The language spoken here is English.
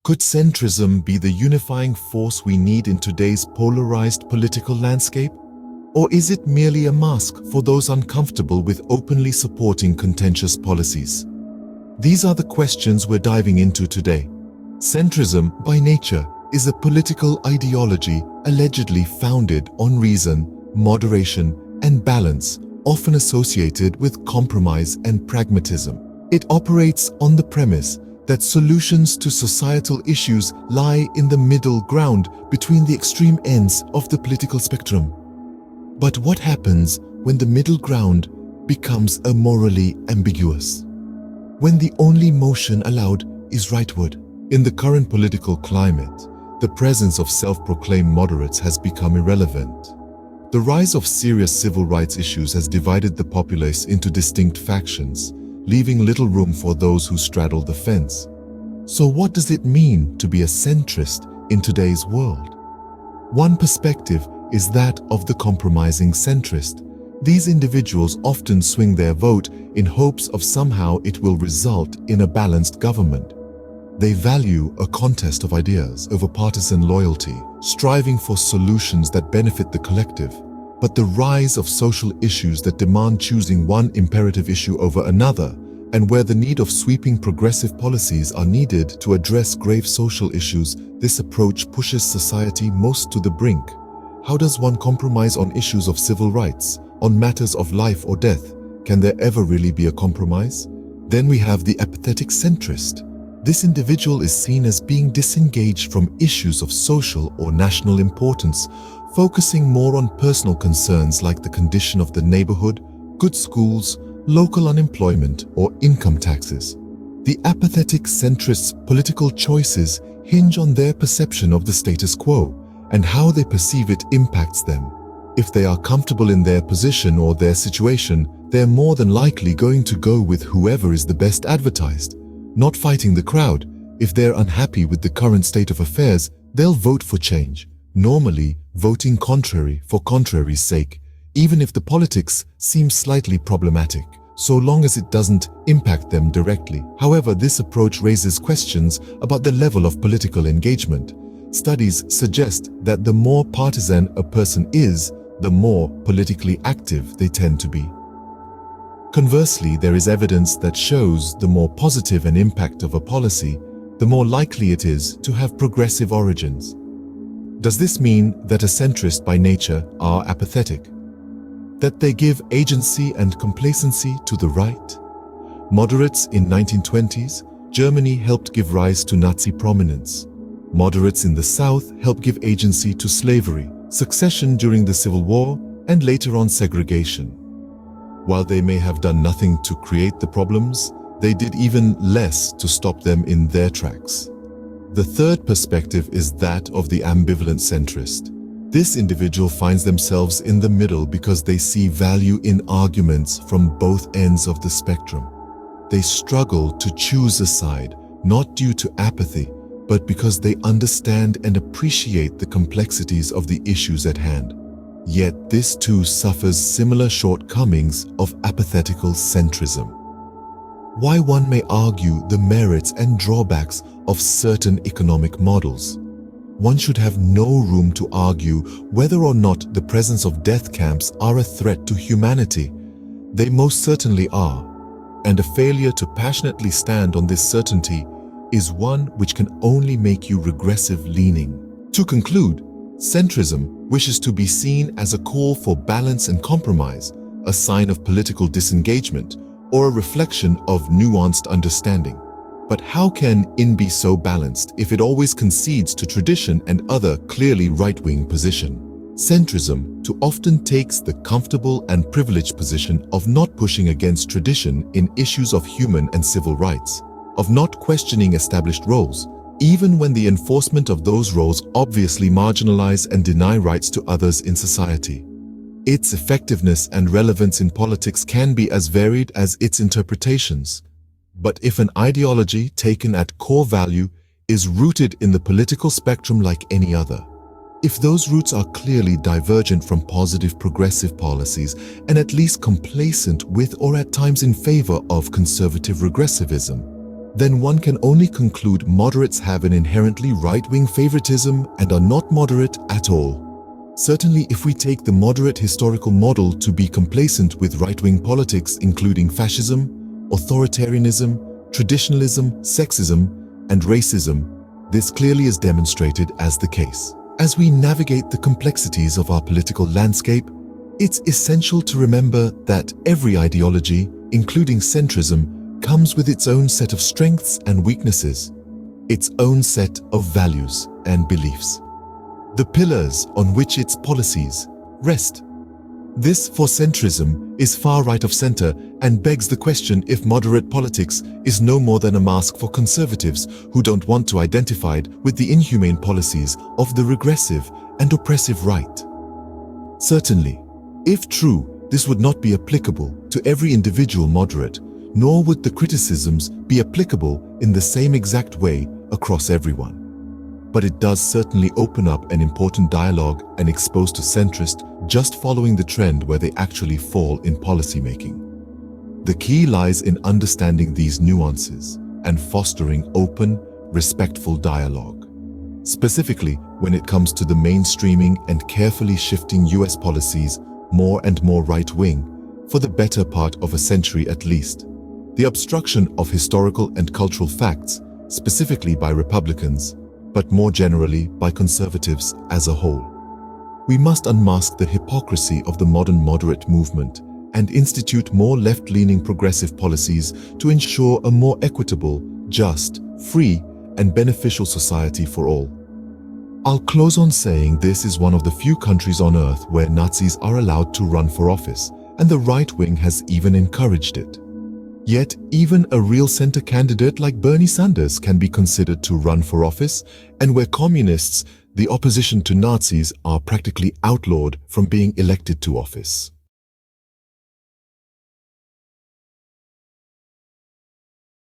Could centrism be the unifying force we need in today's polarized political landscape? Or is it merely a mask for those uncomfortable with openly supporting contentious policies? These are the questions we're diving into today. Centrism, by nature, is a political ideology allegedly founded on reason, moderation, and balance, often associated with compromise and pragmatism. It operates on the premise that solutions to societal issues lie in the middle ground between the extreme ends of the political spectrum. But what happens when the middle ground becomes morally ambiguous? When the only motion allowed is rightward? In the current political climate, the presence of self-proclaimed moderates has become irrelevant. The rise of serious civil rights issues has divided the populace into distinct factions, leaving little room for those who straddle the fence. So what does it mean to be a centrist in today's world? One perspective is that of the compromising centrist. These individuals often swing their vote in hopes of somehow it will result in a balanced government. They value a contest of ideas over partisan loyalty, striving for solutions that benefit the collective. But the rise of social issues that demand choosing one imperative issue over another, and where the need of sweeping progressive policies are needed to address grave social issues, this approach pushes society most to the brink. How does one compromise on issues of civil rights, on matters of life or death? Can there ever really be a compromise? Then we have the apathetic centrist. This individual is seen as being disengaged from issues of social or national importance, focusing more on personal concerns like the condition of the neighborhood, good schools, local unemployment, or income taxes. The apathetic centrist's political choices hinge on their perception of the status quo, and how they perceive it impacts them. If they are comfortable in their position or their situation, they're more than likely going to go with whoever is the best advertised, not fighting the crowd. If they're unhappy with the current state of affairs, they'll vote for change, normally voting contrary for contrary's sake, even if the politics seems slightly problematic, so long as it doesn't impact them directly. However, this approach raises questions about the level of political engagement. Studies suggest that the more partisan a person is, the more politically active they tend to be. Conversely, there is evidence that shows the more positive an impact of a policy, the more likely it is to have progressive origins. Does this mean that a centrist by nature are apathetic? That they give agency and complacency to the right? Moderates in 1920s, Germany helped give rise to Nazi prominence. Moderates in the South helped give agency to slavery, succession during the Civil War, and later on segregation. While they may have done nothing to create the problems, they did even less to stop them in their tracks. The third perspective is that of the ambivalent centrist. This individual finds themselves in the middle because they see value in arguments from both ends of the spectrum. They struggle to choose a side, not due to apathy, but because they understand and appreciate the complexities of the issues at hand. Yet this too suffers similar shortcomings of apathetical centrism. Why one may argue the merits and drawbacks of certain economic models. One should have no room to argue whether or not the presence of death camps are a threat to humanity. They most certainly are, and a failure to passionately stand on this certainty is one which can only make you regressive-leaning. To conclude, centrism wishes to be seen as a call for balance and compromise, a sign of political disengagement, or a reflection of nuanced understanding. But how can it be so balanced if it always concedes to tradition and other clearly right-wing position? Centrism too often takes the comfortable and privileged position of not pushing against tradition in issues of human and civil rights, of not questioning established roles, even when the enforcement of those roles obviously marginalize and deny rights to others in society. Its effectiveness and relevance in politics can be as varied as its interpretations. But if an ideology taken at core value is rooted in the political spectrum like any other, if those roots are clearly divergent from positive progressive policies and at least complacent with or at times in favor of conservative regressivism, then one can only conclude moderates have an inherently right-wing favoritism and are not moderate at all. Certainly, if we take the moderate historical model to be complacent with right-wing politics including fascism, authoritarianism, traditionalism, sexism, and racism, this clearly is demonstrated as the case. As we navigate the complexities of our political landscape, it's essential to remember that every ideology, including centrism, comes with its own set of strengths and weaknesses, its own set of values and beliefs, the pillars on which its policies rest. This, for centrism, is far right of center and begs the question if moderate politics is no more than a mask for conservatives who don't want to identify with the inhumane policies of the regressive and oppressive right. Certainly, if true, this would not be applicable to every individual moderate, nor would the criticisms be applicable in the same exact way across everyone. But it does certainly open up an important dialogue and expose to centrists just following the trend where they actually fall in policymaking. The key lies in understanding these nuances and fostering open, respectful dialogue. Specifically, when it comes to the mainstreaming and carefully shifting US policies more and more right-wing, for the better part of a century at least. The obstruction of historical and cultural facts, specifically by Republicans, but more generally by conservatives as a whole. We must unmask the hypocrisy of the modern moderate movement and institute more left-leaning progressive policies to ensure a more equitable, just, free, and beneficial society for all. I'll close on saying this is one of the few countries on earth where Nazis are allowed to run for office, and the right wing has even encouraged it. Yet, even a real center candidate like Bernie Sanders can be considered to run for office, and where communists, the opposition to Nazis, are practically outlawed from being elected to office.